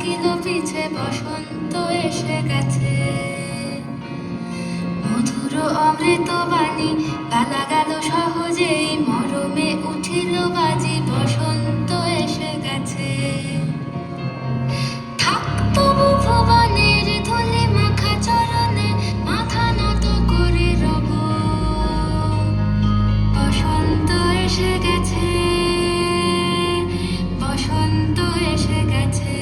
রইল পিছে, বসন্ত এসে গেছে। মধুর অমৃত বাণী গালা গেল সহজেই, মরমে উঠিল বাজি, বসন্ত এসে গেছে। থাক তবু ভুবনের ধুলি মাখা চরণে, মাথা নত করে রব। বসন্ত এসে গেছে, বসন্ত এসে গেছে।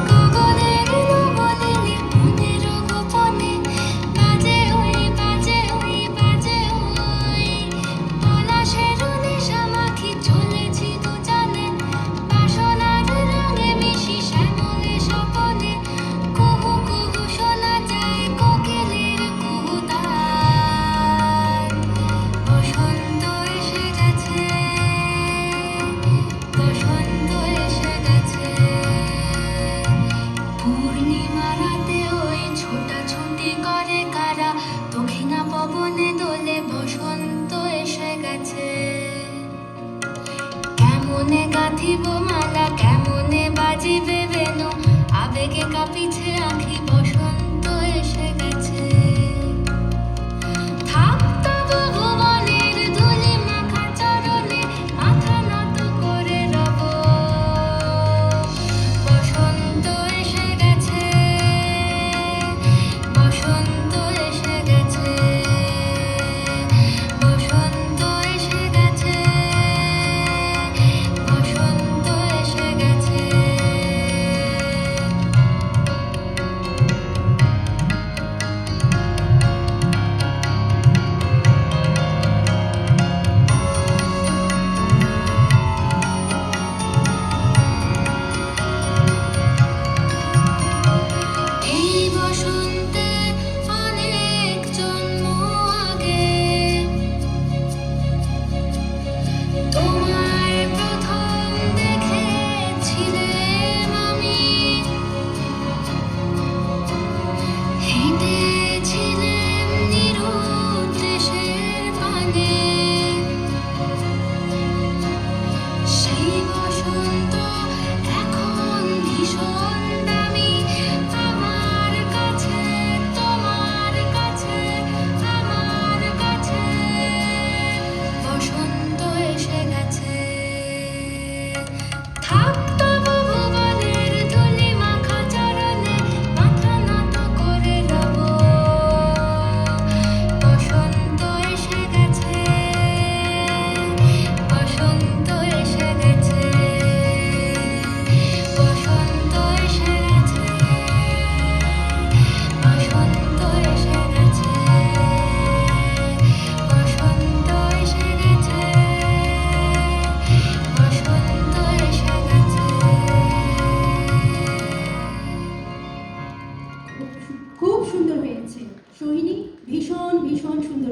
গগনের নবনীলে মনের গোপনে, বাজে ওই বাজে ওই বাজে ওই। পলাশের নেশা মাখি চলেছি দুজনে, বাসনার রঙে মিশি শ্যামলে স্বপনে। কুহু কুহু শোনা যায় কোকিলের কুহুতান। বসন্ত এসে গেছে, বসন্ত এসে গেছে। পূর্ণিমা রাতে ওই ছোটাছুটি করে কারা, দক্ষিণা পবনে দোলে, বসন্ত এসে গেছে। কেমনে গাঁথিব মালা, কেমনে বাজিবে বেনু, আবেগে কাঁপিছে আঁখি, বসন্ত এসে গেছে। থাক তবু ভুবনের ধুলি মাখা চরণে, মাথা নত করে রব। বসন্ত এসে গেছে, বসন্ত এসে গেছে, বসন্ত এসে গেছে, বসন্ত এসে গেছে। এই বসন্তে অনেক জন্ম আগে, তোমায় প্রথম দেখেছিলাম আমি। হেঁটেছিলাম নিরুৎ দেশের পানে, সেই বসন্ত এখন ভীষণ দামি আমার কাছে, তোমার কাছে, আমার কাছে। বসন্ত এসে গেছে। থাক তবু ভুবনের ধুলি মাখা চরণে, মাথা নত করে রব। বসন্ত এসে গেছে, বসন্ত এসে গেছে, বসন্ত এসে গেছে, বসন্ত এসে গেছে, বসন্ত এসে গেছে, বসন্ত এসে গেছে। খুব সুন্দর হয়েছে সোহিনী, ভীষণ ভীষণ সুন্দর হয়েছে।